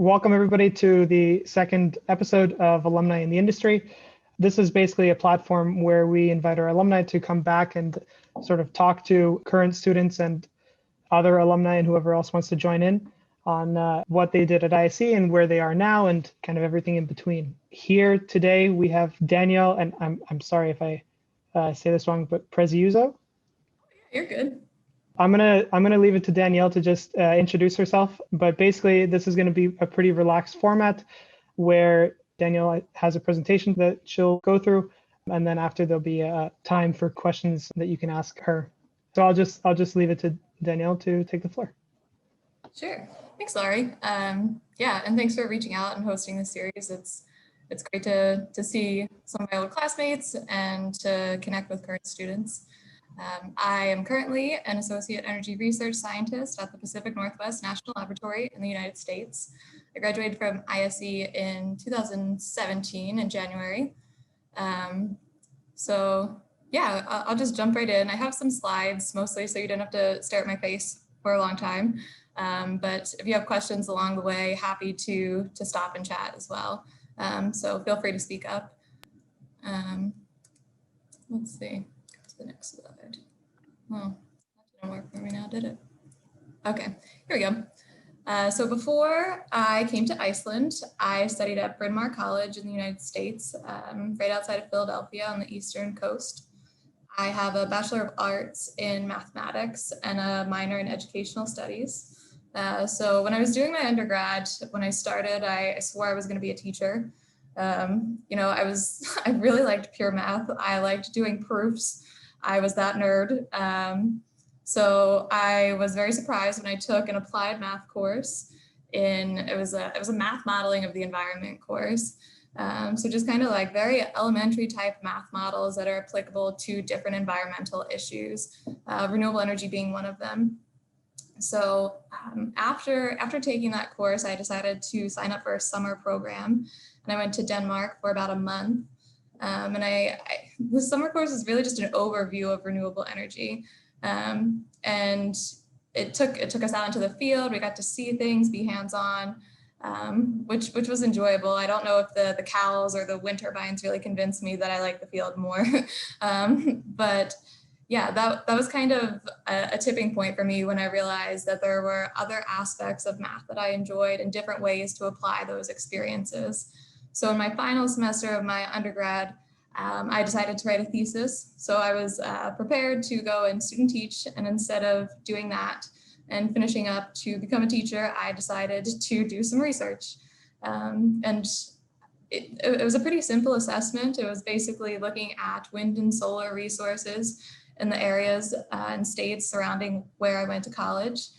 Welcome everybody to the second episode of Alumni in the Industry. This is basically a platform where we invite our alumni to come back and sort of talk to current students and other alumni and whoever else wants to join in on what they did at ISE and where they are now and kind of everything in between. Here today we have Danielle, and I'm sorry if I say this wrong, but Prezuiso. You're good. I'm gonna leave it to Danielle to just introduce herself, but basically this is gonna be a pretty relaxed format where Danielle has a presentation that she'll go through, and then after there'll be a time for questions that you can ask her. So I'll just leave it to Danielle to take the floor. Sure. Thanks, Laurie. Yeah, and thanks for reaching out and hosting this series. It's great to see some of my old classmates and to connect with current students. I am currently an associate energy research scientist at the Pacific Northwest National Laboratory in the United States. I graduated from ISE in 2017 in January. So yeah, I'll just jump right in. I have some slides mostly so you don't have to stare at my face for a long time. But if you have questions along the way, happy to stop and chat as well. So feel free to speak up. Let's see. The next slide. Well, that didn't work for me now, did it? Okay, here we go. So before I came to Iceland, I studied at Bryn Mawr College in the United States, right outside of Philadelphia on the eastern coast. I have a Bachelor of Arts in Mathematics and a minor in Educational Studies. So when I was doing my undergrad, when I started, I swore I was going to be a teacher. You know, I really liked pure math. I liked doing proofs. I was that nerd. So I was very surprised when I took an applied math course it was a math modeling of the environment course. So just kind of like very elementary type math models that are applicable to different environmental issues, renewable energy being one of them. So after taking that course, I decided to sign up for a summer program, and I went to Denmark for about a month. And the summer course is really just an overview of renewable energy. And it took us out into the field. We got to see things, be hands-on, which was enjoyable. I don't know if the cows or the wind turbines really convinced me that I like the field more. But yeah, that was kind of a tipping point for me when I realized that there were other aspects of math that I enjoyed and different ways to apply those experiences. So in my final semester of my undergrad, I decided to write a thesis. So I was prepared to go and student teach, and instead of doing that and finishing up to become a teacher, I decided to do some research. And it was a pretty simple assessment. It was basically looking at wind and solar resources in the areas and states surrounding where I went to college.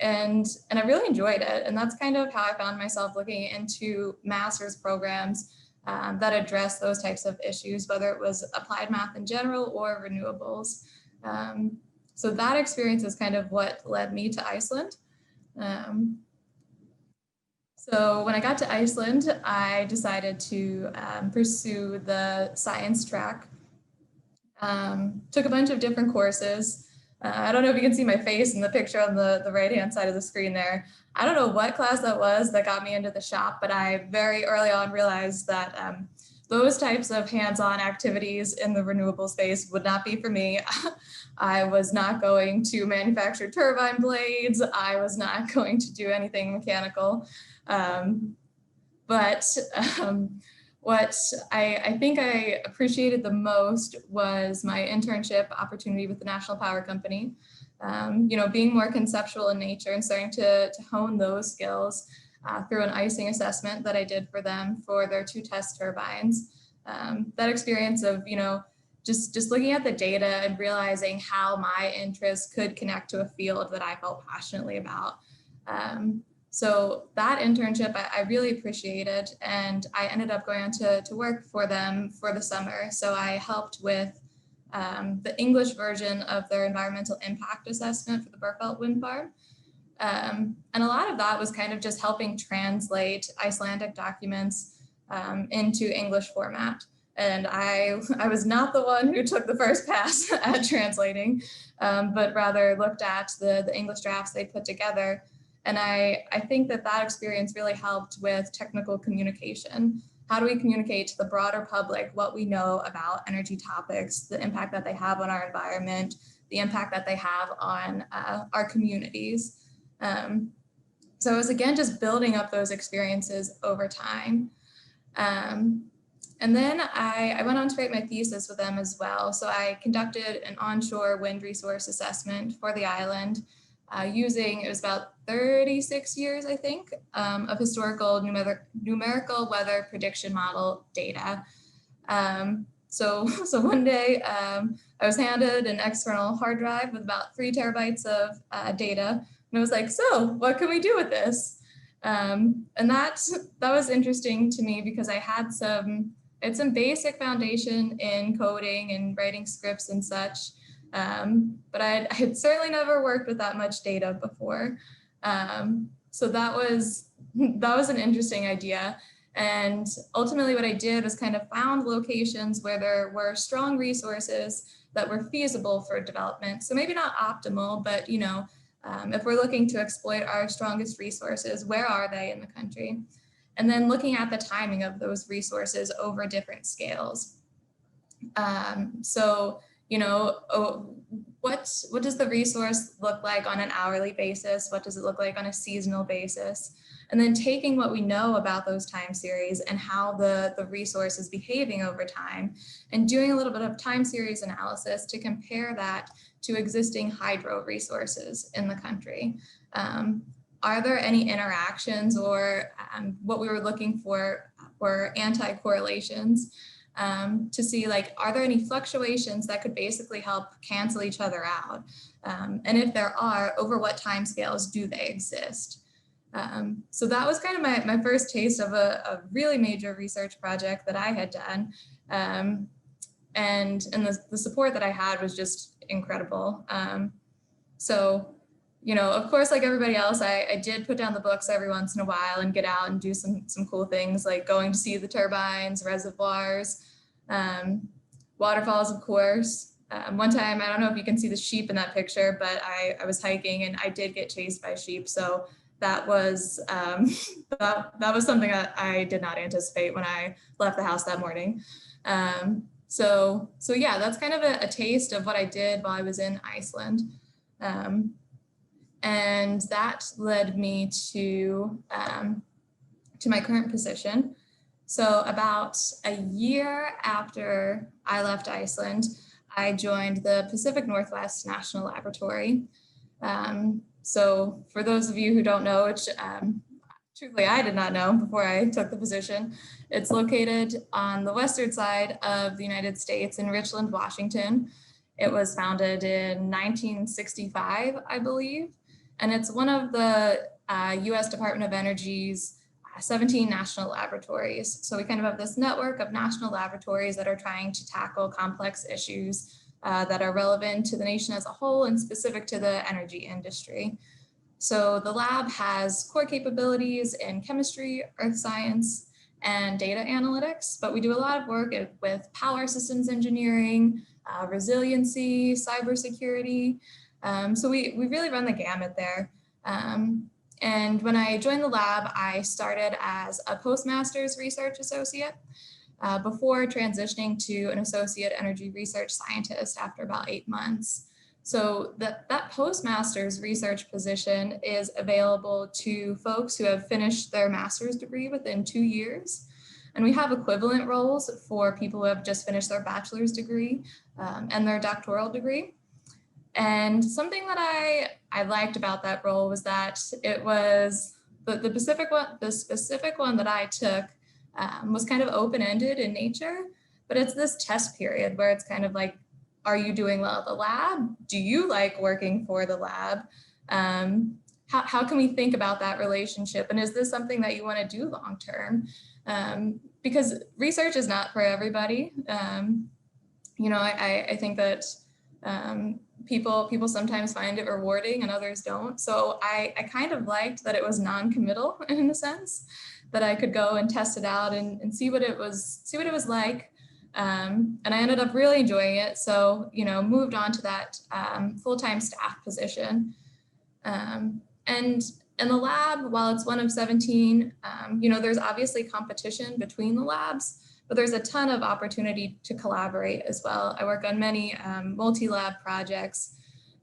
And I really enjoyed it. And that's kind of how I found myself looking into master's programs that address those types of issues, whether it was applied math in general or renewables. So that experience is kind of what led me to Iceland. So when I got to Iceland, I decided to pursue the science track. Took a bunch of different courses. I don't know if you can see my face in the picture on the right-hand side of the screen there. I don't know what class that was that got me into the shop, but I very early on realized that those types of hands-on activities in the renewable space would not be for me. I was not going to manufacture turbine blades. I was not going to do anything mechanical. What I think I appreciated the most was my internship opportunity with the National Power Company. You know, being more conceptual in nature and starting to hone those skills through an icing assessment that I did for them for their 2 test turbines. That experience of, you know, just looking at the data and realizing how my interests could connect to a field that I felt passionately about. So that internship I really appreciated, and I ended up going on to work for them for the summer. So I helped with the English version of their environmental impact assessment for the Burfelt wind farm. And a lot of that was kind of just helping translate Icelandic documents into English format. And I was not the one who took the first pass at translating, but rather looked at the English drafts they put together And I think that that experience really helped with technical communication. How do we communicate to the broader public what we know about energy topics, the impact that they have on our environment, the impact that they have on our communities? So it was, again, just building up those experiences over time. And then I went on to write my thesis with them as well. So I conducted an onshore wind resource assessment for the island using, it was about 36 years, I think, of historical numerical weather prediction model data. So one day I was handed an external hard drive with about 3 terabytes of data. And I was like, so what can we do with this? And that was interesting to me because I had some basic foundation in coding and writing scripts and such. But I had certainly never worked with that much data before. So that was an interesting idea. And ultimately what I did was kind of found locations where there were strong resources that were feasible for development. So maybe not optimal, but if we're looking to exploit our strongest resources, where are they in the country? And then looking at the timing of those resources over different scales. What does the resource look like on an hourly basis? What does it look like on a seasonal basis? And then taking what we know about those time series and how the resource is behaving over time and doing a little bit of time series analysis to compare that to existing hydro resources in the country. Are there any interactions, or what we were looking for were anti-correlations to see, like, are there any fluctuations that could basically help cancel each other out? And if there are, over what timescales do they exist? So that was kind of my first taste of a really major research project that I had done. And the support that I had was just incredible. Of course, like everybody else, I did put down the books every once in a while and get out and do some cool things, like going to see the turbines, reservoirs, waterfalls, of course. One time, I don't know if you can see the sheep in that picture, but I was hiking and I did get chased by sheep. So that was that was something that I did not anticipate when I left the house that morning. So yeah, that's kind of a taste of what I did while I was in Iceland. And that led me to my current position. So about a year after I left Iceland, I joined the Pacific Northwest National Laboratory. So for those of you who don't know, which truthfully I did not know before I took the position, it's located on the western side of the United States in Richland, Washington. It was founded in 1965, I believe, and it's one of the US Department of Energy's 17 national laboratories. So we kind of have this network of national laboratories that are trying to tackle complex issues that are relevant to the nation as a whole and specific to the energy industry. So the lab has core capabilities in chemistry, earth science, and data analytics, but we do a lot of work with power systems engineering, resiliency, cybersecurity. So we really run the gamut there. And when I joined the lab, I started as a postmaster's research associate before transitioning to an associate energy research scientist after about 8 months. So that postmaster's research position is available to folks who have finished their master's degree within 2 years. And we have equivalent roles for people who have just finished their bachelor's degree and their doctoral degree. And something that I liked about that role was that it was the specific one that I took was kind of open-ended in nature, but it's this test period where it's kind of like, are you doing well at the lab? Do you like working for the lab? How can we think about that relationship? And is this something that you want to do long-term? Because research is not for everybody. I think that people sometimes find it rewarding and others don't. So I kind of liked that it was non-committal in a sense, that I could go and test it out and see what it was like. And I ended up really enjoying it. So, moved on to that full-time staff position. And And the lab, while it's one of 17, you know, there's obviously competition between the labs, but there's a ton of opportunity to collaborate as well. I work on many multi-lab projects,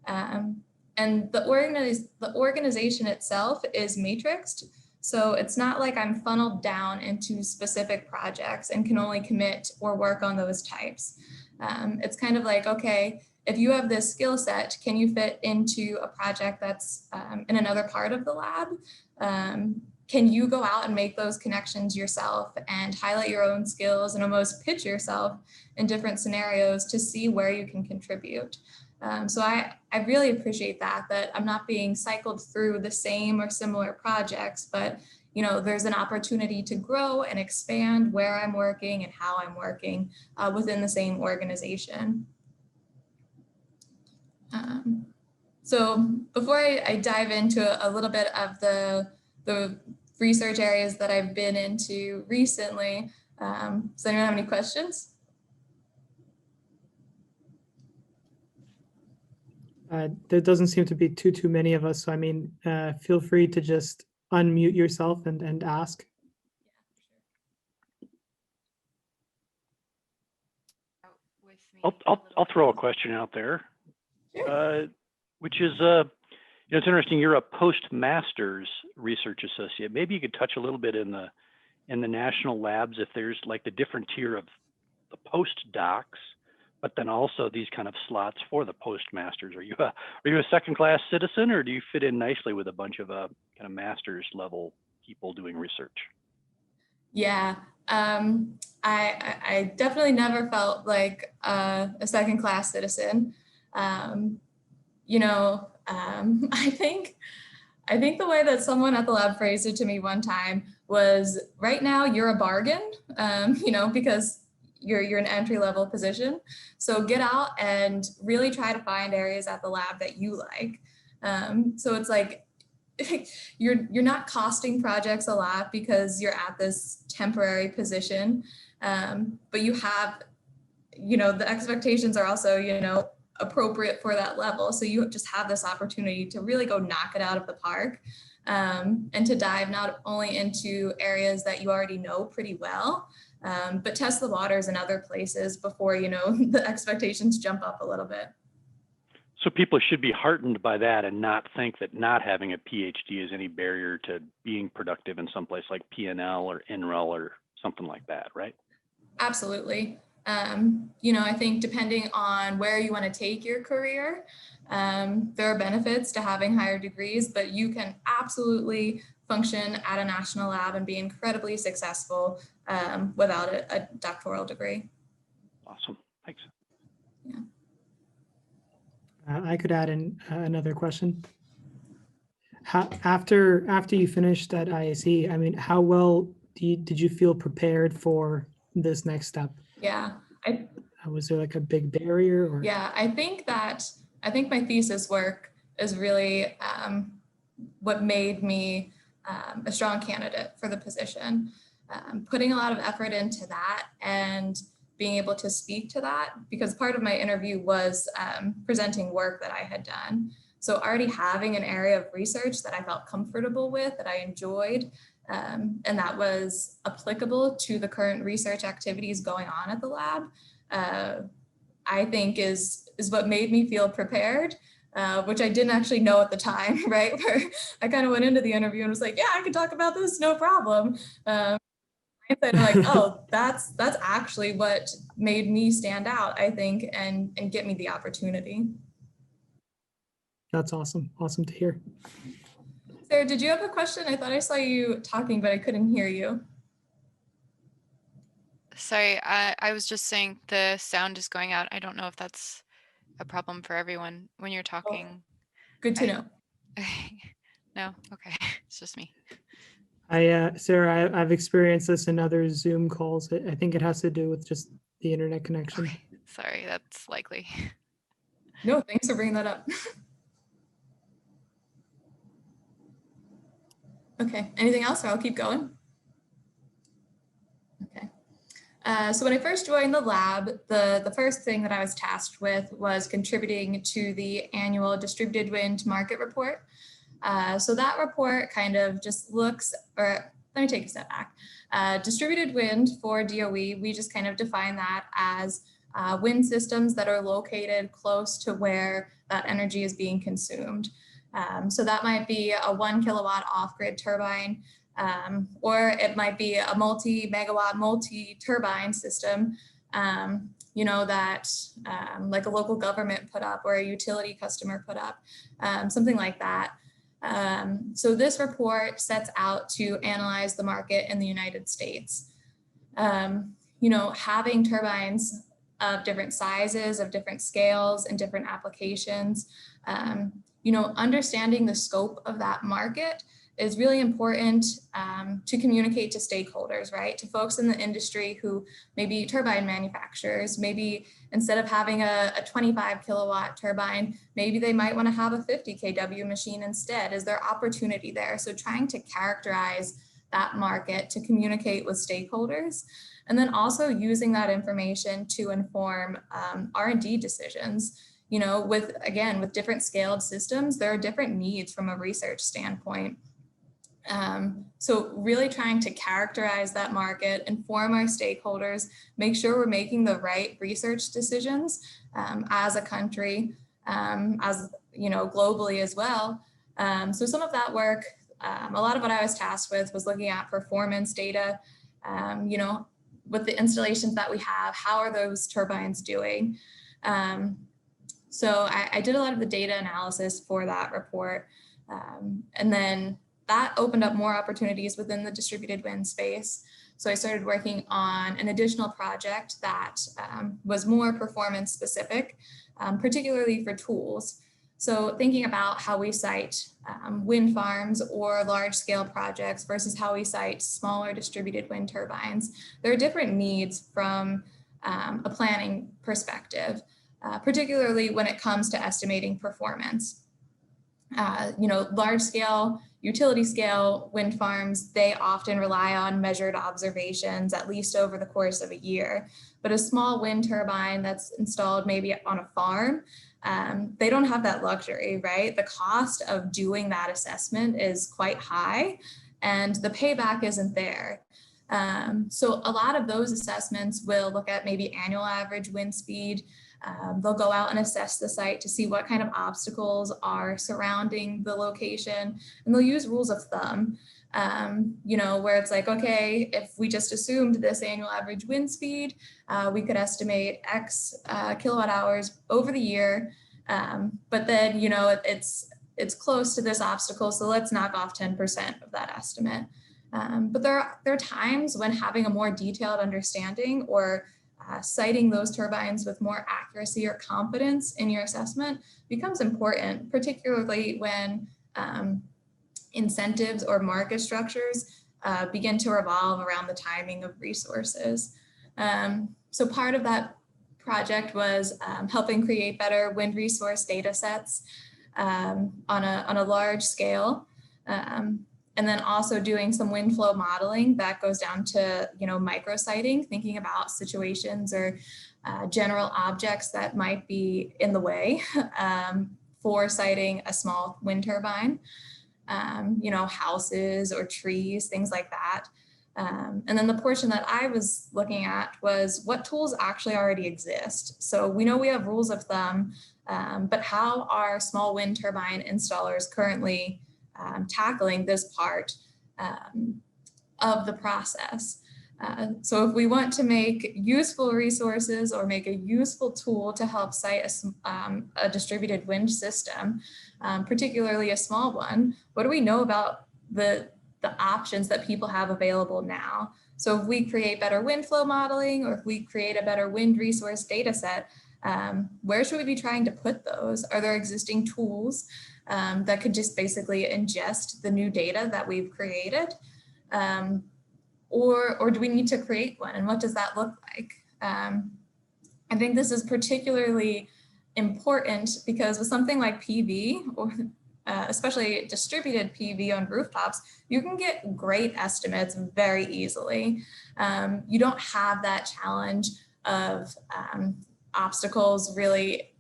and the organization itself is matrixed. So it's not like I'm funneled down into specific projects and can only commit or work on those types. It's kind of like, okay, if you have this skill set, can you fit into a project that's in another part of the lab? Can you go out and make those connections yourself and highlight your own skills and almost pitch yourself in different scenarios to see where you can contribute? So I really appreciate that I'm not being cycled through the same or similar projects, but you know, there's an opportunity to grow and expand where I'm working and how I'm working within the same organization. So before I dive into a little bit of the research areas that I've been into recently, does anyone have any questions? There doesn't seem to be too many of us. So I mean, feel free to just unmute yourself and ask. I'll throw a question out there, which is, you know, it's interesting. You're a postmaster's research associate. Maybe you could touch a little bit in the national labs if there's like the different tier of the postdocs, but then also these kind of slots for the postmasters. Are you a second-class citizen, or do you fit in nicely with a bunch of kind of master's level people doing research? Yeah, I definitely never felt like a second-class citizen. You know, I think the way that someone at the lab phrased it to me one time was, right now you're a bargain, you know, because you're an entry-level position. So get out and really try to find areas at the lab that you like. So it's like, you're not costing projects a lot because you're at this temporary position, but you have, you know, the expectations are also, you know, appropriate for that level. So you just have this opportunity to really go knock it out of the park, and to dive not only into areas that you already know pretty well, but test the waters in other places before, you know, the expectations jump up a little bit. So people should be heartened by that and not think that not having a PhD is any barrier to being productive in some place like PNL or NREL or something like that, right? Absolutely. You know, I think depending on where you want to take your career, there are benefits to having higher degrees, but you can absolutely function at a national lab and be incredibly successful without a doctoral degree. Awesome. Thanks. Yeah. I could add in another question. After you finished at ISE, I mean, how well did you feel prepared for this next step? Yeah. Was there like a big barrier? Or? Yeah, I think my thesis work is really what made me a strong candidate for the position. Putting a lot of effort into that and being able to speak to that, because part of my interview was presenting work that I had done. So already having an area of research that I felt comfortable with, that I enjoyed, and that was applicable to the current research activities going on at the lab, I think is what made me feel prepared, which I didn't actually know at the time, right? Where I kind of went into the interview and was like, yeah, I can talk about this, no problem. I'm like, oh, that's actually what made me stand out, I think, and get me the opportunity. That's awesome. Awesome to hear. Sarah, did you have a question? I thought I saw you talking, but I couldn't hear you. Sorry, I was just saying the sound is going out. I don't know if that's a problem for everyone when you're talking. Oh, good to know. No? Okay. It's just me. Sarah, I've experienced this in other Zoom calls. I think it has to do with just the internet connection. Okay. Sorry, that's likely. No, thanks for bringing that up. Okay, anything else, or I'll keep going? Okay. So when I first joined the lab, the first thing that I was tasked with was contributing to the annual distributed wind market report. So that report kind of just looks, or let me take a step back. Distributed wind for DOE, we just kind of define that as wind systems that are located close to where that energy is being consumed. So that might be a 1 kilowatt off-grid turbine, or it might be a multi-megawatt, multi-turbine system, you know, that like a local government put up or a utility customer put up, something like that. So this report sets out to analyze the market in the United States. You know, having turbines of different sizes, of different scales and different applications, you know, understanding the scope of that market is really important to communicate to stakeholders, right? To folks in the industry who maybe turbine manufacturers, maybe instead of having a 25 kilowatt turbine, maybe they might want to have a 50 kW machine instead. Is there opportunity there? So trying to characterize that market to communicate with stakeholders, and then also using that information to inform R&D decisions. You know, with different scaled systems, there are different needs from a research standpoint. So really trying to characterize that market, inform our stakeholders, make sure we're making the right research decisions as a country, as you know, globally as well. So some of that work, a lot of what I was tasked with was looking at performance data, you know, with the installations that we have, how are those turbines doing? So I did a lot of the data analysis for that report. And then that opened up more opportunities within the distributed wind space. So I started working on an additional project that was more performance specific, particularly for tools. So thinking about how we site wind farms or large scale projects versus how we site smaller distributed wind turbines, there are different needs from a planning perspective, particularly when it comes to estimating performance. You know, large scale, utility scale wind farms, they often rely on measured observations, at least over the course of a year. But a small wind turbine that's installed maybe on a farm, they don't have that luxury, right? The cost of doing that assessment is quite high and the payback isn't there. So a lot of those assessments will look at maybe annual average wind speed. They'll go out and assess the site to see what kind of obstacles are surrounding the location, and they'll use rules of thumb, you know, where it's like, okay, if we just assumed this annual average wind speed, we could estimate X kilowatt hours over the year, but then, you know, it's close to this obstacle, so let's knock off 10% of that estimate. But there are times when having a more detailed understanding or citing those turbines with more accuracy or confidence in your assessment becomes important, particularly when incentives or market structures begin to revolve around the timing of resources. So part of that project was helping create better wind resource data sets on a large scale. And then also doing some wind flow modeling that goes down to, you know, micrositing, thinking about situations or general objects that might be in the way for siting a small wind turbine, you know, houses or trees, things like that. And then the portion that I was looking at was what tools actually already exist. So we know we have rules of thumb, but how are small wind turbine installers currently tackling this part of the process? So if we want to make useful resources or make a useful tool to help site a distributed wind system, particularly a small one, what do we know about the options that people have available now? So if we create better wind flow modeling, or if we create a better wind resource data set, where should we be trying to put those? Are there existing tools that could just basically ingest the new data that we've created? Or do we need to create one? And what does that look like? I think this is particularly important because with something like PV, or especially distributed PV on rooftops, you can get great estimates very easily. You don't have that challenge of obstacles really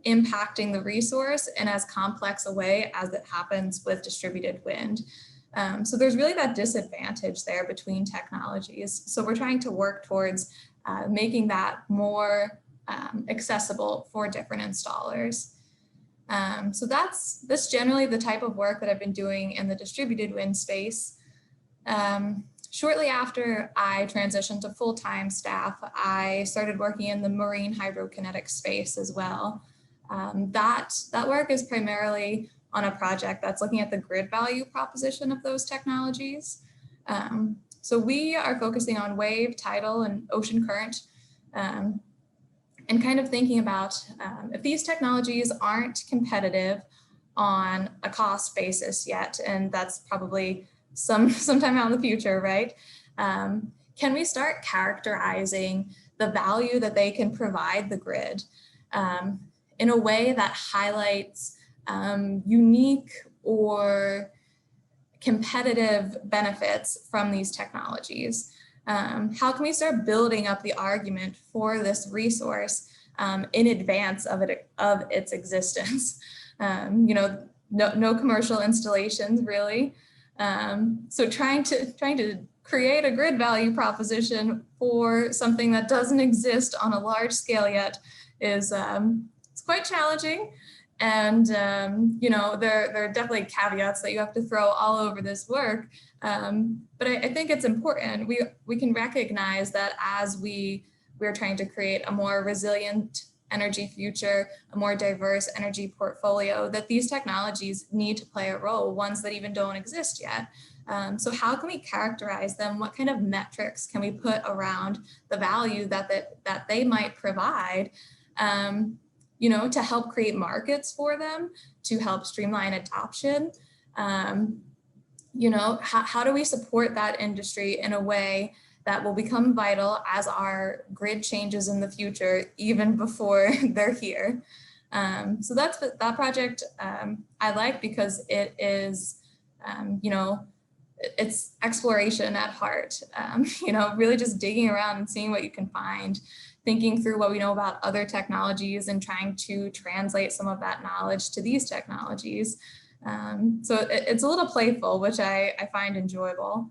impacting the resource in as complex a way as it happens with distributed wind. So there's really that disadvantage there between technologies. So we're trying to work towards making that more accessible for different installers. So that's generally the type of work that I've been doing in the distributed wind space. Shortly after I transitioned to full-time staff, I started working in the marine hydrokinetic space as well. That work is primarily on a project that's looking at the grid value proposition of those technologies. So we are focusing on wave, tidal, and ocean current, and kind of thinking about if these technologies aren't competitive on a cost basis yet, and that's probably sometime out in the future, right? Can we start characterizing the value that they can provide the grid in a way that highlights unique or competitive benefits from these technologies? How can we start building up the argument for this resource in advance of its existence? You know, no commercial installations really. So trying to create a grid value proposition for something that doesn't exist on a large scale yet is it's quite challenging. And, you know, there are definitely caveats that you have to throw all over this work. But I think it's important. We can recognize that as we're trying to create a more resilient energy future, a more diverse energy portfolio, that these technologies need to play a role, ones that even don't exist yet. So how can we characterize them? What kind of metrics can we put around the value that they might provide? You know, to help create markets for them, to help streamline adoption. You know, how do we support that industry in a way that will become vital as our grid changes in the future, even before they're here? So that project I like because it is, you know, it's exploration at heart, you know, really just digging around and seeing what you can find, thinking through what we know about other technologies and trying to translate some of that knowledge to these technologies. So it's a little playful, which I find enjoyable.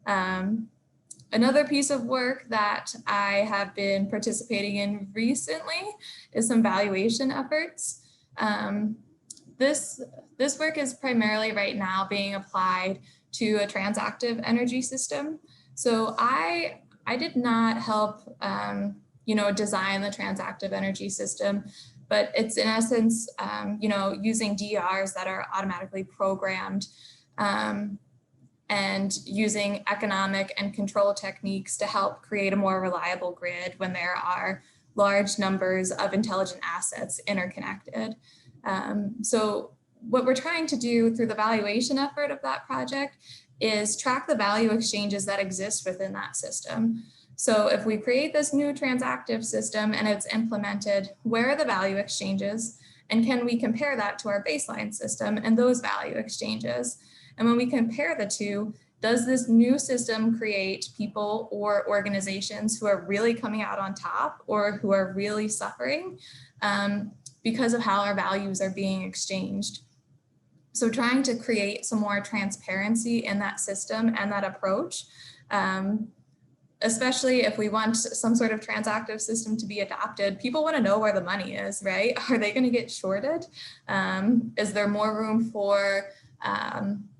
Another piece of work that I have been participating in recently is some valuation efforts. This work is primarily right now being applied to a transactive energy system. So I did not help you know, design the transactive energy system, but it's in essence, you know, using DRs that are automatically programmed and using economic and control techniques to help create a more reliable grid when there are large numbers of intelligent assets interconnected. So what we're trying to do through the valuation effort of that project is track the value exchanges that exist within that system. So if we create this new transactive system and it's implemented, where are the value exchanges? And can we compare that to our baseline system and those value exchanges? And when we compare the two, does this new system create people or organizations who are really coming out on top or who are really suffering because of how our values are being exchanged? So trying to create some more transparency in that system and that approach, especially if we want some sort of transactive system to be adopted, people want to know where the money is, right? Are they going to get shorted? Is there more room for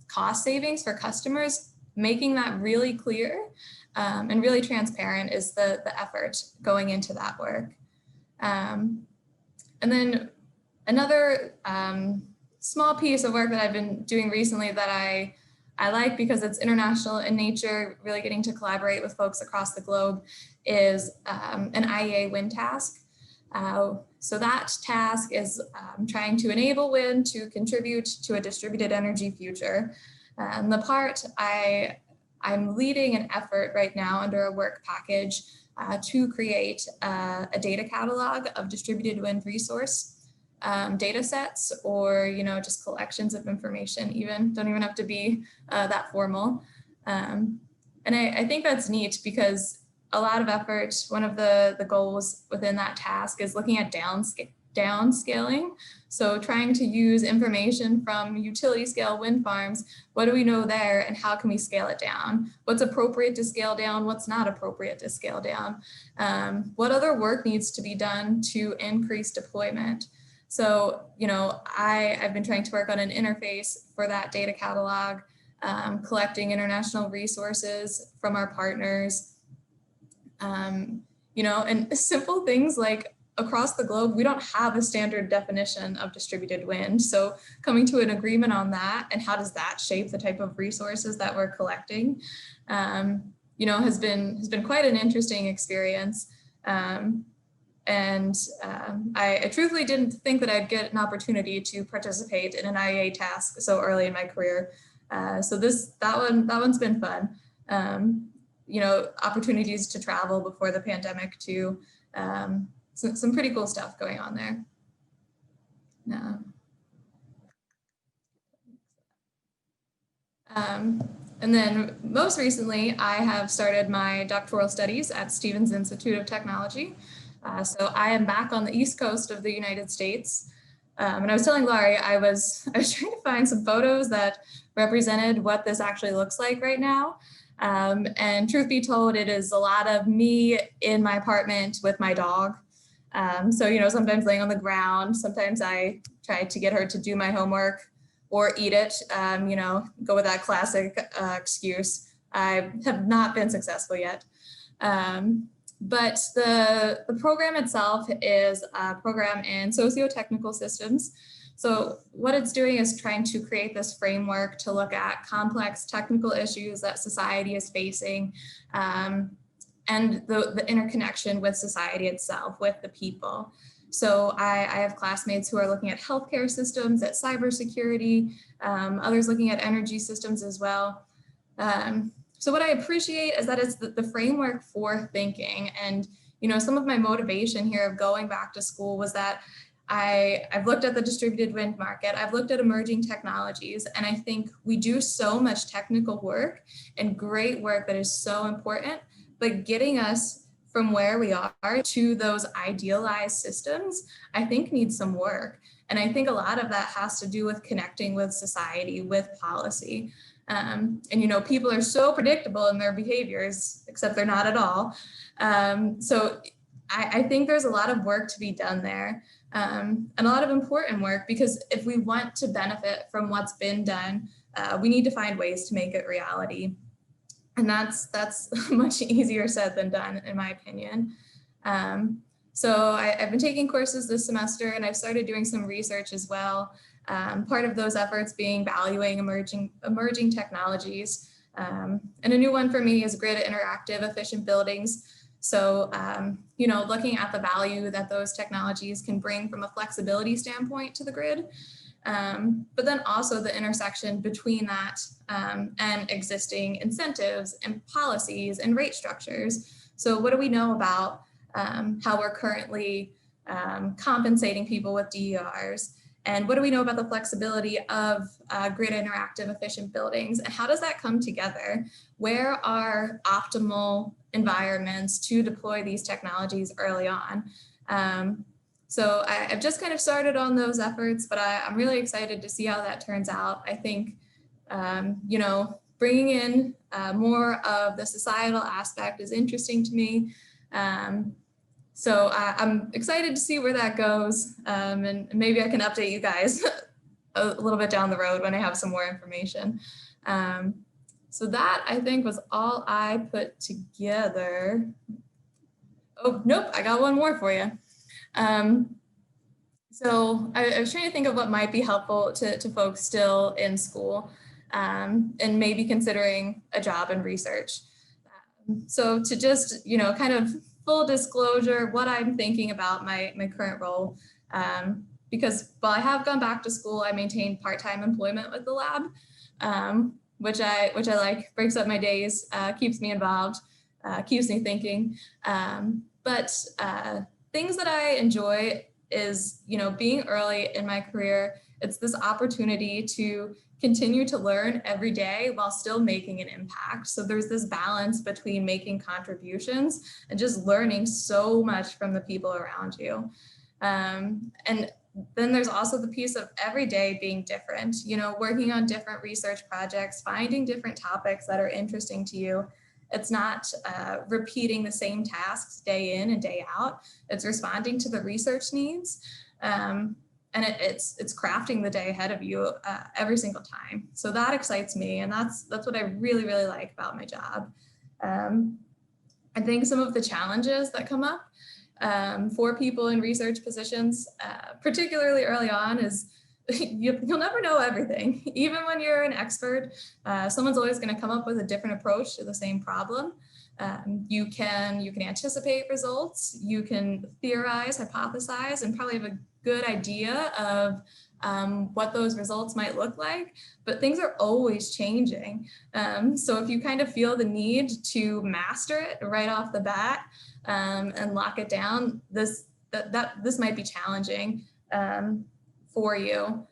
cost savings for customers? Making that really clear and really transparent is the effort going into that work. And then another small piece of work that I've been doing recently that I like because it's international in nature, really getting to collaborate with folks across the globe, is an IEA wind task. So that task is trying to enable wind to contribute to a distributed energy future. And the part I'm leading an effort right now under a work package to create a data catalog of distributed wind resource data sets, or, you know, just collections of information, don't even have to be that formal. And I think that's neat because a lot of effort, one of the goals within that task is looking at downscaling. So trying to use information from utility scale wind farms, what do we know there and how can we scale it down? What's appropriate to scale down? What's not appropriate to scale down? What other work needs to be done to increase deployment? So, you know, I've been trying to work on an interface for that data catalog, collecting international resources from our partners, you know, and simple things like across the globe, we don't have a standard definition of distributed wind. So coming to an agreement on that and how does that shape the type of resources that we're collecting, you know, has been quite an interesting experience. I truthfully didn't think that I'd get an opportunity to participate in an IEA task so early in my career. So that one's been fun. You know, opportunities to travel before the pandemic too. Some pretty cool stuff going on there. And then most recently, I have started my doctoral studies at Stevens Institute of Technology. So I am back on the East Coast of the United States. And I was telling Laurie, I was trying to find some photos that represented what this actually looks like right now. And truth be told, it is a lot of me in my apartment with my dog. So, you know, sometimes laying on the ground, sometimes I try to get her to do my homework or eat it, you know, go with that classic excuse. I have not been successful yet. But the program itself is a program in socio-technical systems. So what it's doing is trying to create this framework to look at complex technical issues that society is facing, and the interconnection with society itself, with the people. So I have classmates who are looking at healthcare systems, at cybersecurity, others looking at energy systems as well. So what I appreciate is that it's the framework for thinking. And, you know, some of my motivation here of going back to school was that I've looked at the distributed wind market, I've looked at emerging technologies, and I think we do so much technical work and great work that is so important, but getting us from where we are to those idealized systems, I think needs some work. And I think a lot of that has to do with connecting with society, with policy. And, you know, people are so predictable in their behaviors, except they're not at all. So I think there's a lot of work to be done there, and a lot of important work, because if we want to benefit from what's been done, we need to find ways to make it reality. And that's much easier said than done, in my opinion. So I've been taking courses this semester, and I've started doing some research as well. Part of those efforts being valuing emerging technologies. And a new one for me is grid interactive efficient buildings. So, you know, looking at the value that those technologies can bring from a flexibility standpoint to the grid, but then also the intersection between that and existing incentives and policies and rate structures. So what do we know about how we're currently compensating people with DERs? And what do we know about the flexibility of grid interactive efficient buildings? And how does that come together? Where are optimal environments to deploy these technologies early on? So I've just kind of started on those efforts, but I'm really excited to see how that turns out. I think, you know, bringing in more of the societal aspect is interesting to me. So I'm excited to see where that goes, and maybe I can update you guys a little bit down the road when I have some more information. So that, I think, was all I put together. Oh, nope, I got one more for you. So I was trying to think of what might be helpful to folks still in school, and maybe considering a job in research. So to just, you know, kind of full disclosure, what I'm thinking about my current role, because while I have gone back to school, I maintain part-time employment with the lab, which I like, breaks up my days, keeps me involved, keeps me thinking. But things that I enjoy is, you know, being early in my career, it's this opportunity to continue to learn every day while still making an impact. So there's this balance between making contributions and just learning so much from the people around you. And then there's also the piece of every day being different, you know, working on different research projects, finding different topics that are interesting to you. It's not repeating the same tasks day in and day out. It's responding to the research needs. And it's crafting the day ahead of you every single time. So that excites me. And that's what I really, really like about my job. I think some of the challenges that come up for people in research positions, particularly early on, is you'll never know everything. Even when you're an expert, someone's always going to come up with a different approach to the same problem. You can anticipate results, you can theorize, hypothesize, and probably have a good idea of what those results might look like, but things are always changing. So if you kind of feel the need to master it right off the bat and lock it down, this might be challenging for you.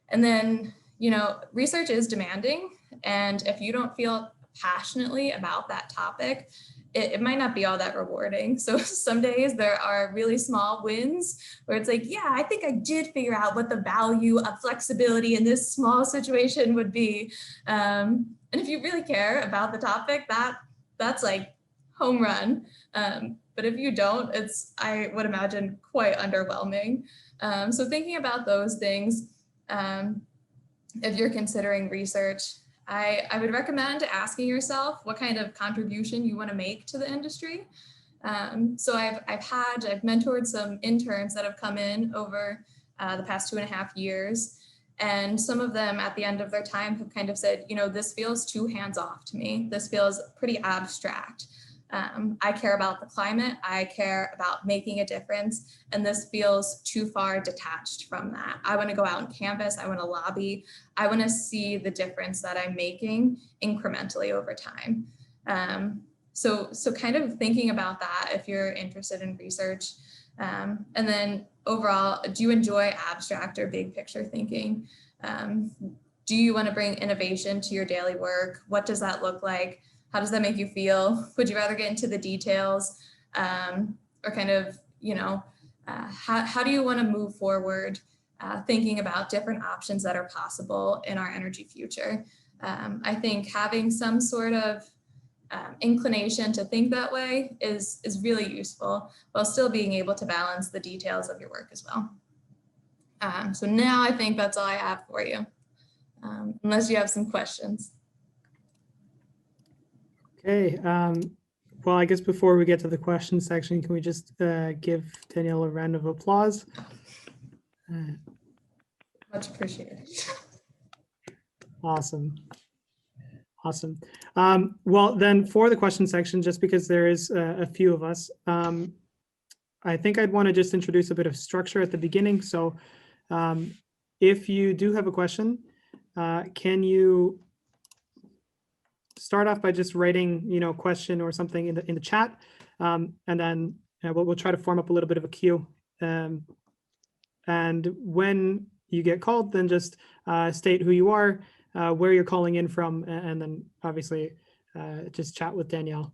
And then, you know, research is demanding, and if you don't feel passionately about that topic, it might not be all that rewarding. So some days there are really small wins where it's like, yeah, I think I did figure out what the value of flexibility in this small situation would be. And if you really care about the topic, that's like home run. But if you don't, it's, I would imagine, quite underwhelming. So thinking about those things, if you're considering research, I would recommend asking yourself what kind of contribution you want to make to the industry. So I've mentored some interns that have come in over the past 2.5 years. And some of them at the end of their time have kind of said, you know, this feels too hands-off to me. This feels pretty abstract. I care about the climate, I care about making a difference, and this feels too far detached from that. I want to go out and canvas, I want to lobby, I want to see the difference that I'm making incrementally over time. So kind of thinking about that if you're interested in research. And then overall, do you enjoy abstract or big picture thinking? Do you want to bring innovation to your daily work? What does that look like? How does that make you feel? Would you rather get into the details, or kind of, you know, how do you want to move forward thinking about different options that are possible in our energy future? I think having some sort of inclination to think that way is really useful, while still being able to balance the details of your work as well. So now I think that's all I have for you, unless you have some questions. Okay, well, I guess before we get to the question section, can we just give Danielle a round of applause? Much appreciated. Awesome. Awesome. Well, then for the question section, just because there is a few of us, I think I'd want to just introduce a bit of structure at the beginning. So if you do have a question, can you start off by just writing, you know, question or something in the chat, and then we'll try to form up a little bit of a queue. And when you get called, then just state who you are, where you're calling in from, and then obviously just chat with Danielle.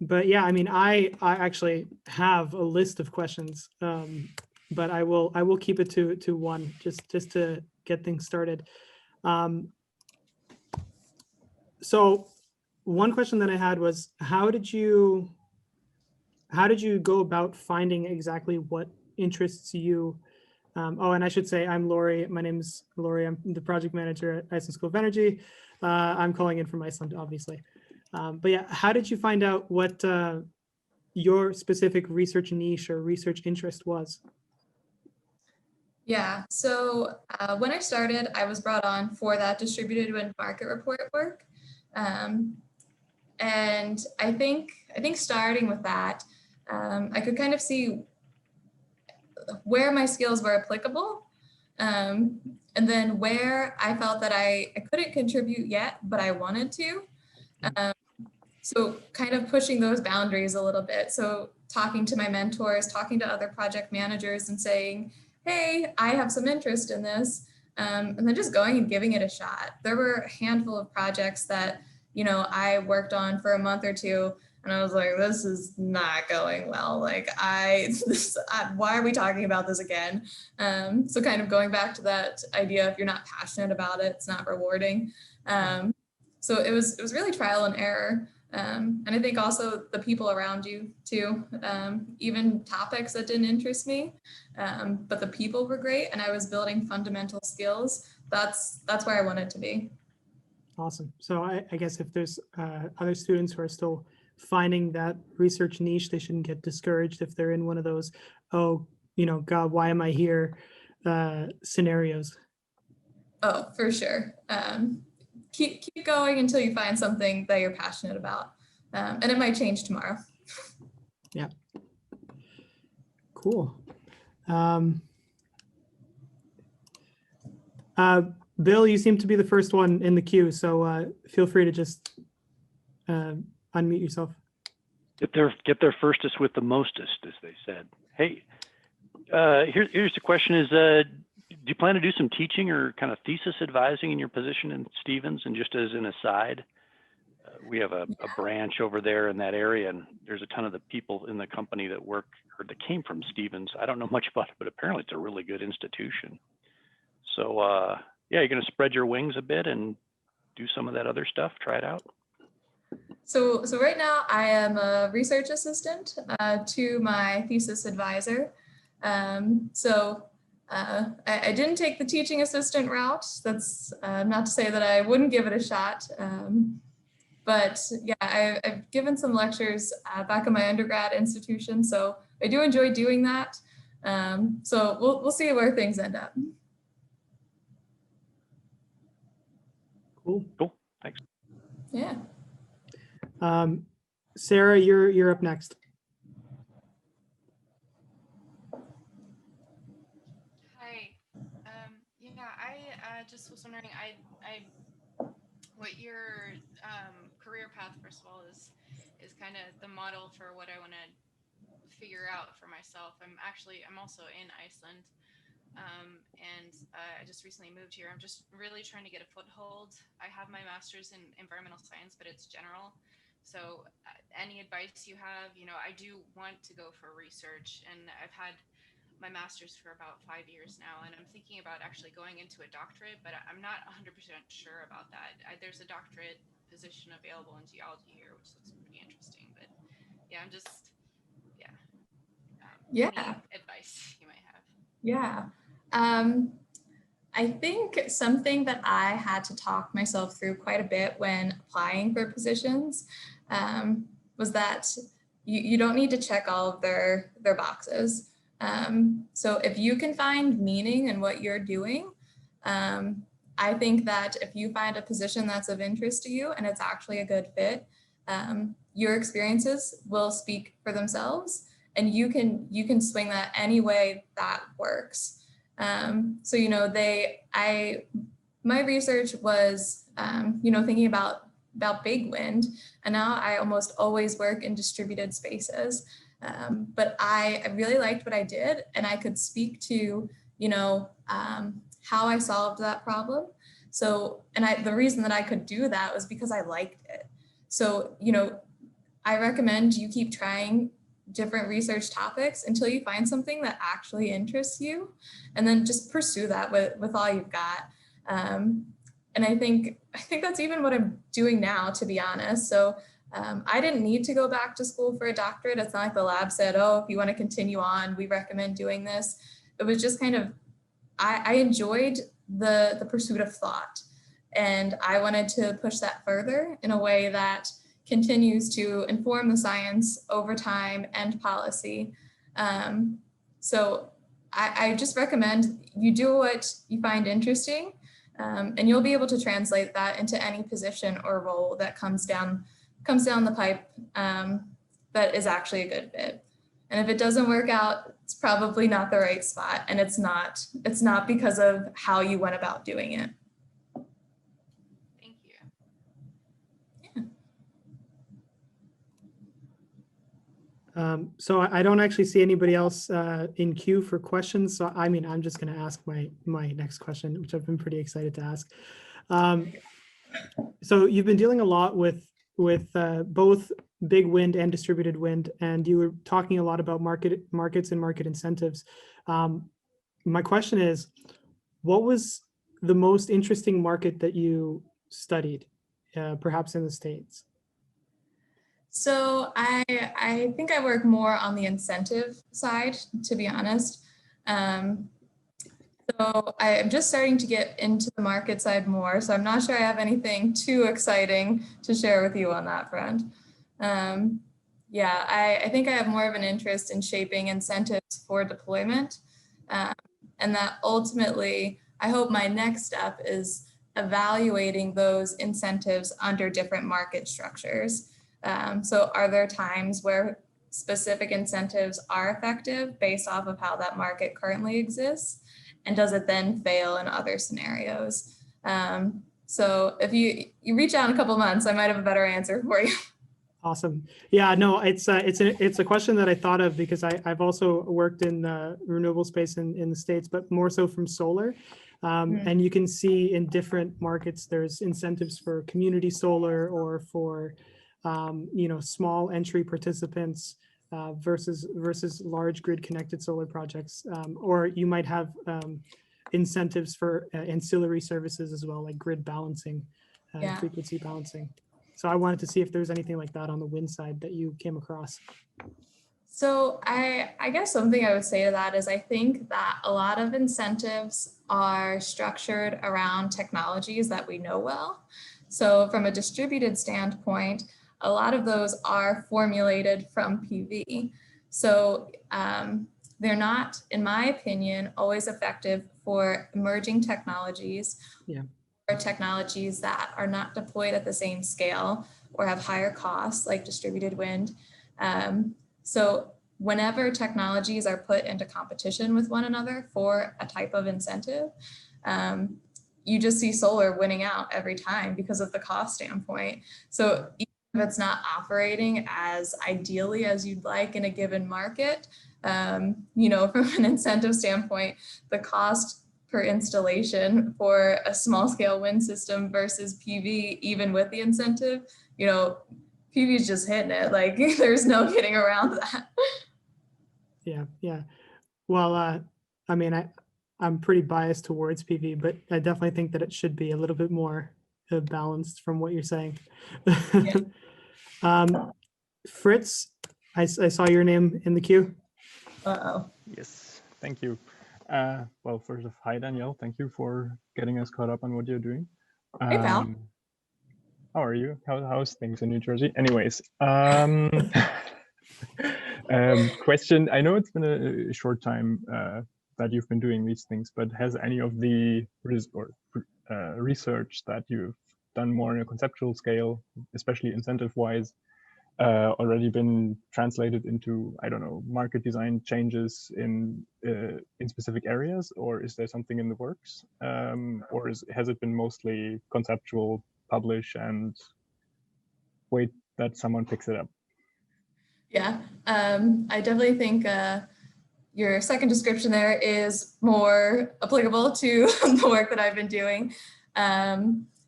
But yeah, I mean, I actually have a list of questions, but I will keep it to one just to get things started. So one question that I had was, how did you go about finding exactly what interests you? Oh, and I should say I'm Lori. My name's Lori. I'm the project manager at Iceland School of Energy. I'm calling in from Iceland, obviously. But yeah, how did you find out what your specific research niche or research interest was? Yeah, so when I started, I was brought on for that distributed wind market report work. And I think starting with that, I could kind of see where my skills were applicable, and then where I felt that I couldn't contribute yet, but I wanted to. So kind of pushing those boundaries a little bit. So talking to my mentors, talking to other project managers and saying, hey, I have some interest in this, and then just going and giving it a shot. There were a handful of projects that, you know, I worked on for a month or two, And I was like, this is not going well. Like why are we talking about this again? So kind of going back to that idea, if you're not passionate about it, it's not rewarding. So it was really trial and error. And I think also the people around you too, even topics that didn't interest me, but the people were great and I was building fundamental skills. That's where I wanted to be. Awesome. So I guess if there's other students who are still finding that research niche, they shouldn't get discouraged if they're in one of those, oh, God, why am I here scenarios. Oh, for sure. Keep going until you find something that you're passionate about. And it might change tomorrow. Yeah. Cool. Bill, you seem to be the first one in the queue, so feel free to just unmute yourself. Get there firstest with the mostest, as they said. Hey, here's the question: is do you plan to do some teaching or kind of thesis advising in your position in Stevens? And just as an aside, we have a branch over there in that area, and there's a ton of the people in the company that work or that came from Stevens. I don't know much about it, but apparently it's a really good institution. So yeah, you're going to spread your wings a bit and do some of that other stuff. Try it out. So right now I am a research assistant to my thesis advisor. I didn't take the teaching assistant route. That's not to say that I wouldn't give it a shot. But yeah, I've given some lectures back in my undergrad institution. So I do enjoy doing that. So we'll see where things end up. Cool. Thanks. Yeah. Sarah, you're up next. Hi. Yeah, I just was wondering, what your career path, first of all, is kind of the model for what I want to figure out for myself. I'm also in Iceland. And I just recently moved here. I'm just really trying to get a foothold. I have my master's in environmental science, but it's general. So any advice you have, I do want to go for research, and I've had my master's for about 5 years now, and I'm thinking about actually going into a doctorate, but I'm not 100% sure about that. There's a doctorate position available in geology here, which looks pretty interesting, but yeah, I'm just, any advice you might have? Yeah. I think something that I had to talk myself through quite a bit when applying for positions was that you don't need to check all of their boxes. So if you can find meaning in what you're doing, I think that if you find a position that's of interest to you and it's actually a good fit, your experiences will speak for themselves. And you can swing that any way that works. So, my research was, thinking about big wind, and now I almost always work in distributed spaces. But I really liked what I did, and I could speak to, how I solved that problem. So, the reason that I could do that was because I liked it. So, I recommend you keep trying different research topics until you find something that actually interests you, and then just pursue that with all you've got. And I think that's even what I'm doing now, to be honest. So I didn't need to go back to school for a doctorate. It's not like the lab said, oh, if you want to continue on, we recommend doing this. It was just kind of, I enjoyed the pursuit of thought, and I wanted to push that further in a way that continues to inform the science over time and policy. So I just recommend you do what you find interesting, and you'll be able to translate that into any position or role that comes down the pipe that is actually a good fit. And if it doesn't work out, it's probably not the right spot, and it's not because of how you went about doing it. So I don't actually see anybody else in queue for questions. So I'm just going to ask my next question, which I've been pretty excited to ask. So you've been dealing a lot with both big wind and distributed wind, and you were talking a lot about markets and market incentives. My question is, what was the most interesting market that you studied, perhaps in the States? So I think I work more on the incentive side, to be honest. So I'm just starting to get into the market side more, so I'm not sure I have anything too exciting to share with you on that front. Yeah, I think I have more of an interest in shaping incentives for deployment, and that ultimately, I hope my next step is evaluating those incentives under different market structures. So are there times where specific incentives are effective based off of how that market currently exists? And does it then fail in other scenarios? So if you reach out in a couple of months, I might have a better answer for you. Awesome. Yeah, no, it's a question that I thought of because I've also worked in the renewable space in the States, but more so from solar. And you can see in different markets, there's incentives for community solar or for small entry participants versus large grid connected solar projects. Or you might have incentives for ancillary services as well, like grid balancing, frequency balancing. So I wanted to see if there's anything like that on the wind side that you came across. So I guess something I would say to that is I think that a lot of incentives are structured around technologies that we know well. So from a distributed standpoint, a lot of those are formulated from PV. So they're not, in my opinion, always effective for emerging technologies. Yeah. Or technologies that are not deployed at the same scale or have higher costs, like distributed wind. So whenever technologies are put into competition with one another for a type of incentive, you just see solar winning out every time because of the cost standpoint. So even if it's not operating as ideally as you'd like in a given market, from an incentive standpoint, the cost per installation for a small scale wind system versus PV, even with the incentive, PV is just hitting it. Like there's no getting around that. Yeah. Well, I'm pretty biased towards PV, but I definitely think that it should be a little bit more balanced from what you're saying. Yeah. Fritz, I saw your name in the queue. Uh-oh. Yes, thank you. Well, first off, hi Danielle. Thank you for getting us caught up on what you're doing. Hey pal. How are you? How's things in New Jersey? Anyways, question. I know it's been a short time that you've been doing these things, but has any of the research that you've done more on a conceptual scale, especially incentive-wise, already been translated into, I don't know, market design changes in specific areas, or is there something in the works, or has it been mostly conceptual, publish and wait that someone picks it up? Yeah, I definitely think your second description there is more applicable to the work that I've been doing.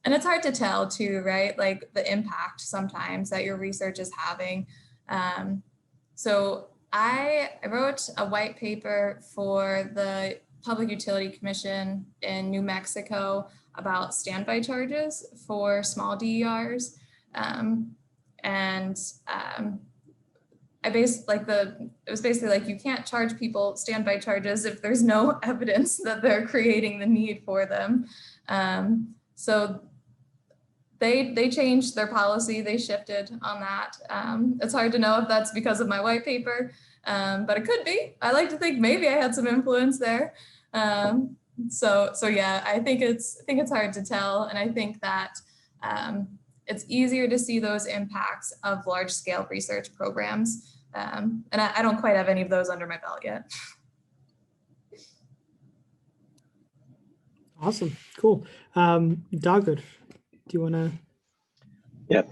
And it's hard to tell too, right? Like the impact sometimes that your research is having. So I wrote a white paper for the Public Utility Commission in New Mexico about standby charges for small DERs. It was basically like, you can't charge people standby charges if there's no evidence that they're creating the need for them. So they changed their policy, they shifted on that. It's hard to know if that's because of my white paper, but it could be. I like to think maybe I had some influence there. So yeah, I think it's hard to tell. And I think that it's easier to see those impacts of large scale research programs. And I don't quite have any of those under my belt yet. Awesome, cool. Dagur, do you want to? Yeah,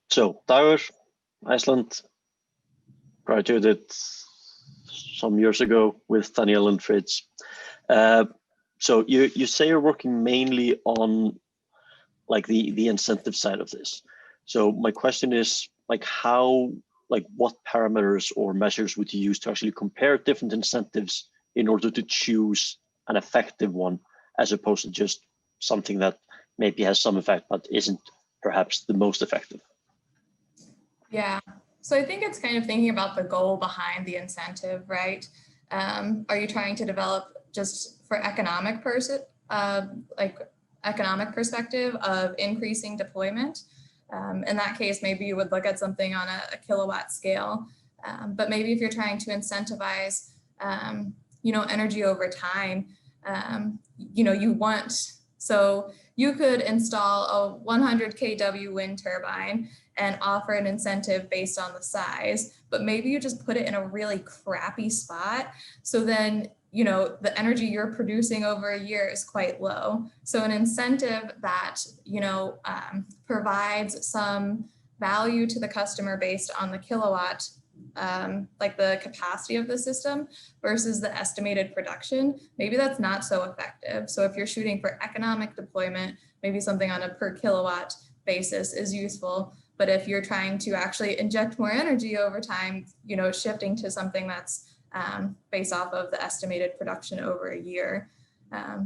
so Dagur, Iceland, graduated some years ago with Danielle and Fritz. So you say you're working mainly on like the incentive side of this. So my question is, like what parameters or measures would you use to actually compare different incentives in order to choose an effective one, as opposed to just something that maybe has some effect but isn't perhaps the most effective? Yeah, so I think it's kind of thinking about the goal behind the incentive, right? Are you trying to develop just for economic perspective of increasing deployment? In that case, maybe you would look at something on a kilowatt scale, but maybe if you're trying to incentivize, energy over time, so you could install a 100 kW wind turbine and offer an incentive based on the size, but maybe you just put it in a really crappy spot. So then, the energy you're producing over a year is quite low. So an incentive that, provides some value to the customer based on the kilowatt, like the capacity of the system versus the estimated production, maybe that's not so effective. So if you're shooting for economic deployment, maybe something on a per kilowatt basis is useful. But if you're trying to actually inject more energy over time, shifting to something that's based off of the estimated production over a year.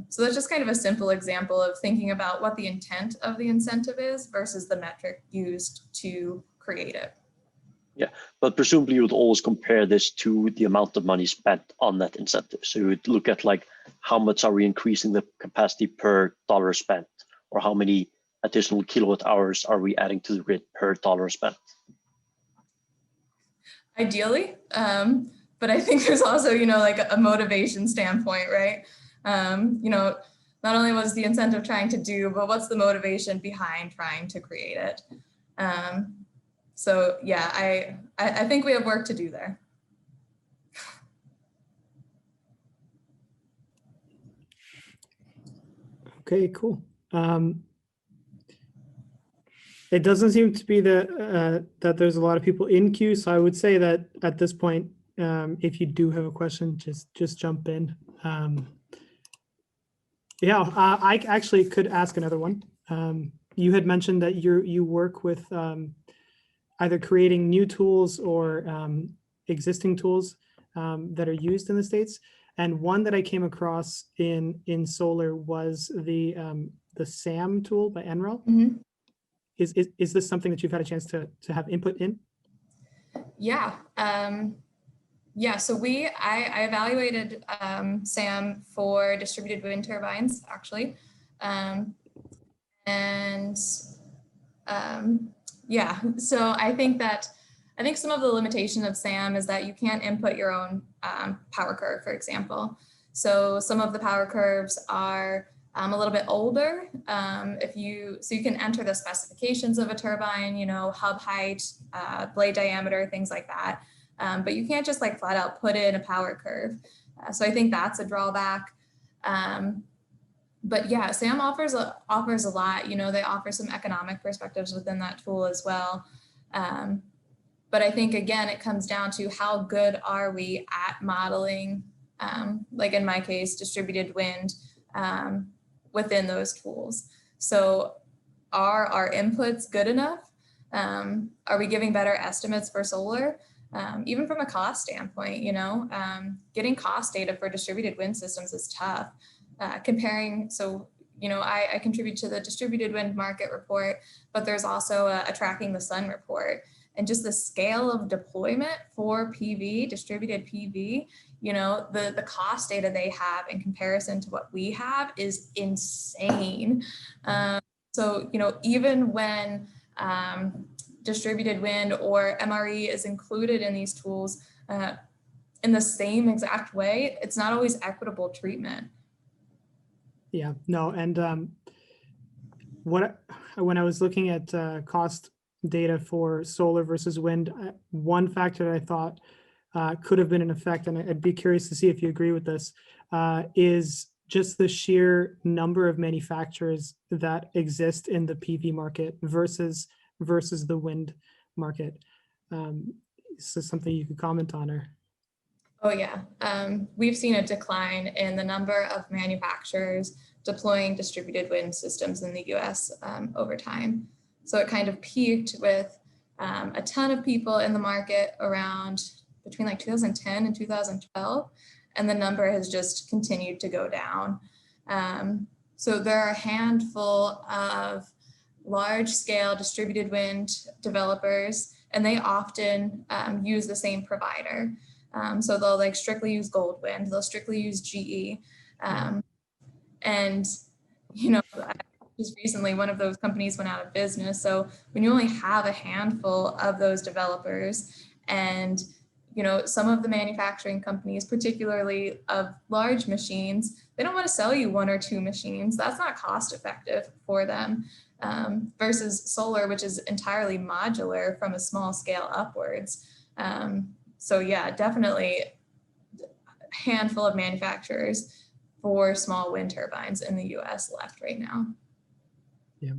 So that's just kind of a simple example of thinking about what the intent of the incentive is versus the metric used to create it. Yeah, but presumably you would always compare this to the amount of money spent on that incentive. So you would look at like, how much are we increasing the capacity per dollar spent, or how many additional kilowatt hours are we adding to the grid per dollar spent? Ideally, but I think there's also, like a motivation standpoint, right? Not only was the incentive trying to do, but what's the motivation behind trying to create it? So yeah, I think we have work to do there. Okay, cool. It doesn't seem to be that there's a lot of people in queue, so I would say that at this point, if you do have a question, just jump in. I actually could ask another one. You had mentioned that you work with either creating new tools or existing tools that are used in the States. And one that I came across in solar was the SAM tool by NREL. Mm-hmm. Is this something that you've had a chance to have input in? Yeah. So I evaluated SAM for distributed wind turbines, actually. So I think some of the limitation of SAM is that you can't input your own power curve, for example. So some of the power curves are a little bit older. You can enter the specifications of a turbine, hub height, blade diameter, things like that. But you can't just like flat out put in a power curve. So I think that's a drawback. But yeah, SAM offers a lot. They offer some economic perspectives within that tool as well. But I think, again, it comes down to how good are we at modeling, like in my case, distributed wind within those tools. So are our inputs good enough? Are we giving better estimates for solar? Even from a cost standpoint, getting cost data for distributed wind systems is tough. I contribute to the distributed wind market report, but there's also a tracking the sun report. And just the scale of deployment for PV, distributed PV, the cost data they have in comparison to what we have is insane. So even when distributed wind or MRE is included in these tools in the same exact way, it's not always equitable treatment. Yeah, no, and when I was looking at cost data for solar versus wind, one factor that I thought could have been an effect, and I'd be curious to see if you agree with this, is just the sheer number of manufacturers that exist in the PV market versus the wind market. Is this something you could comment on? Or? Oh yeah, we've seen a decline in the number of manufacturers deploying distributed wind systems in the US over time. So it kind of peaked with a ton of people in the market around between like 2010 and 2012, and the number has just continued to go down. So there are a handful of large-scale distributed wind developers, and they often use the same provider. So they'll like strictly use Goldwind, they'll strictly use GE. And, you know, just recently one of those companies went out of business. So when you only have a handful of those developers, and, you know, some of the manufacturing companies, particularly of large machines, they don't want to sell you 1 or 2 machines. That's not cost effective for them. Versus solar, which is entirely modular from a small scale upwards. So yeah, definitely a handful of manufacturers for small wind turbines in the US left right now. Yeah.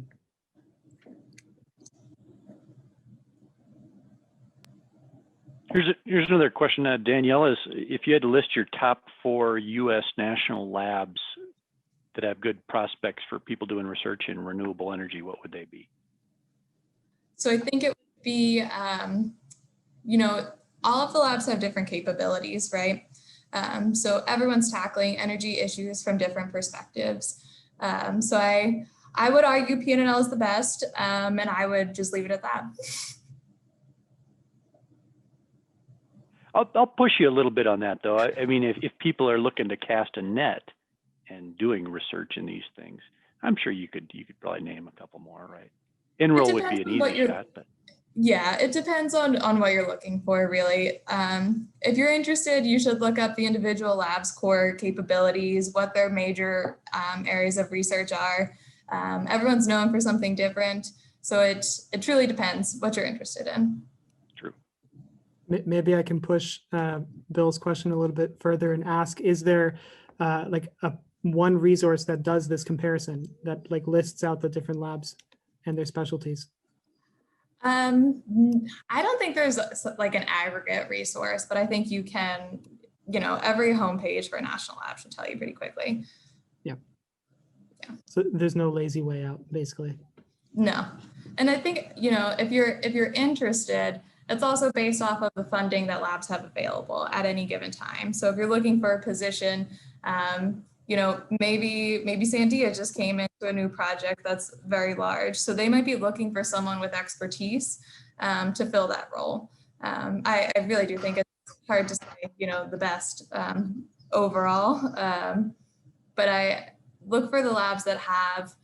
Here's another question, Danielle, is if you had to list your top 4 US national labs that have good prospects for people doing research in renewable energy, what would they be? So I think it would be, you know, all of the labs have different capabilities, right? So everyone's tackling energy issues from different perspectives. So I would argue PNNL is the best, and I would just leave it at that. I'll push you a little bit on that, though. I mean, if people are looking to cast a net and doing research in these things, I'm sure you could probably name a couple more, right? Enroll would be an easy shot, but yeah, it depends on what you're looking for, really. If you're interested, you should look up the individual labs' core capabilities, what their major areas of research are. Everyone's known for something different, so it truly depends what you're interested in. True. Maybe I can push Bill's question a little bit further and ask, is there like one resource that does this comparison, that like lists out the different labs and their specialties? I don't think there's like an aggregate resource, but I think you can, you know, every homepage for a national lab should tell you pretty quickly. Yeah. So there's no lazy way out, basically. No. And I think, you know, if you're interested, it's also based off of the funding that labs have available at any given time. So if you're looking for a position, you know, maybe Sandia just came into a new project that's very large. So they might be looking for someone with expertise to fill that role. I really do think it's hard to say, you know, the best overall, but I look for the labs that have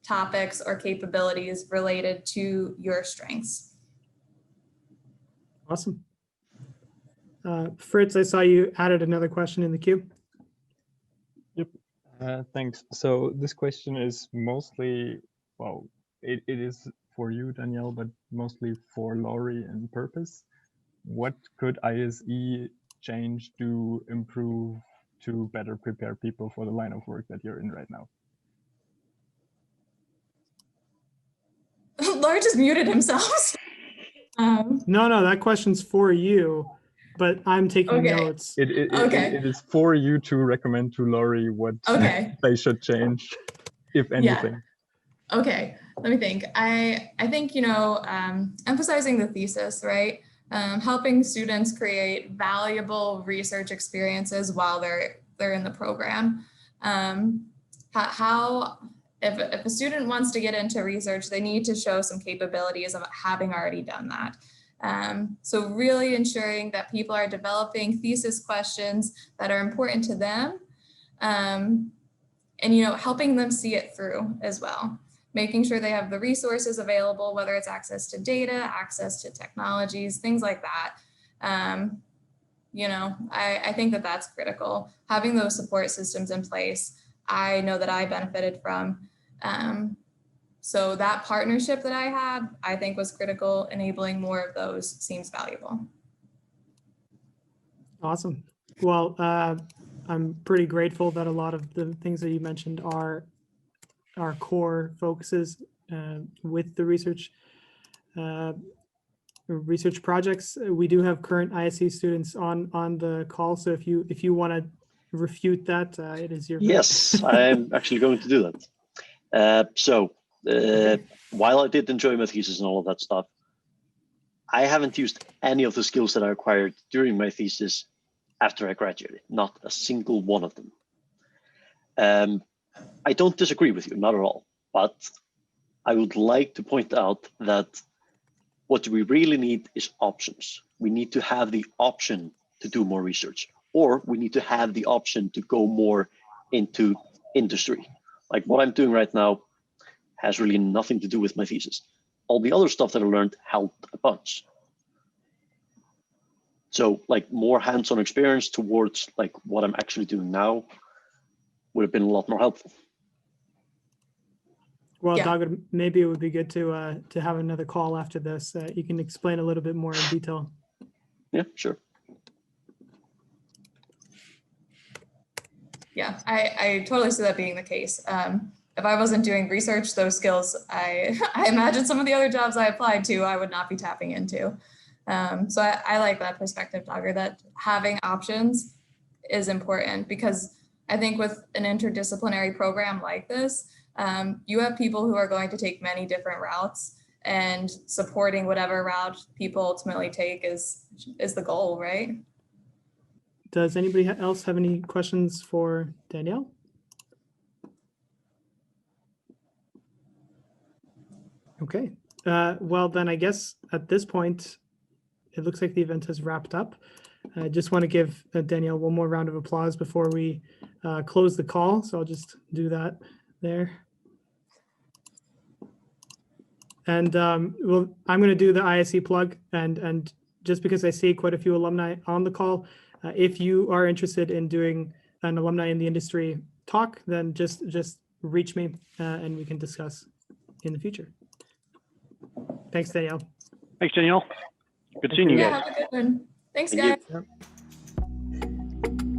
topics or capabilities related to your strengths. Awesome. Fritz, I saw you added another question in the queue. Yep. Thanks. So this question is mostly, well, it is for you, Danielle, but mostly for Laurie and Purpose. What could ISE change to improve to better prepare people for the line of work that you're in right now? Laurie just muted himself. No, that question's for you, but I'm taking notes. It is for you to recommend to Laurie what they should change, if anything. Yeah. Okay, let me think. I think, you know, emphasizing the thesis, right? Helping students create valuable research experiences while they're in the program. If a student wants to get into research, they need to show some capabilities of having already done that. So really ensuring that people are developing thesis questions that are important to them, and, you know, helping them see it through as well. Making sure they have the resources available, whether it's access to data, access to technologies, things like that. You know, I think that that's critical. Having those support systems in place, I know that I benefited from. So that partnership that I had, I think was critical. Enabling more of those seems valuable. Awesome. Well, I'm pretty grateful that a lot of the things that you mentioned are our core focuses with the research projects. We do have current ISE students on the call, so if you want to refute that, it is your Yes, I'm actually going to do that. While I did enjoy my thesis and all of that stuff, I haven't used any of the skills that I acquired during my thesis after I graduated, not a single one of them. I don't disagree with you, not at all, but I would like to point out that what we really need is options. We need to have the option to do more research, or we need to have the option to go more into industry. Like what I'm doing right now has really nothing to do with my thesis. All the other stuff that I learned helped a bunch. So like more hands-on experience towards like what I'm actually doing now would have been a lot more helpful. Well, Yeah. Dagur, maybe it would be good to have another call after this. You can explain a little bit more in detail. Yeah, sure. Yeah, I totally see that being the case. If I wasn't doing research, those skills, I imagine some of the other jobs I applied to, I would not be tapping into. So I like that perspective, Dagur, that having options is important, because I think with an interdisciplinary program like this, you have people who are going to take many different routes, and supporting whatever route people ultimately take is the goal, right? Does anybody else have any questions for Danielle? Okay, well then I guess at this point, it looks like the event has wrapped up. I just want to give Danielle one more round of applause before we close the call. So I'll just do that there. And well, I'm going to do the ISE plug, and just because I see quite a few alumni on the call, if you are interested in doing an alumni in the industry talk, then just reach me and we can discuss in the future. Thanks, Danielle. Thanks, Danielle. Good seeing you Yeah, guys. have a good one. Thanks, Thank guys. you. Yep.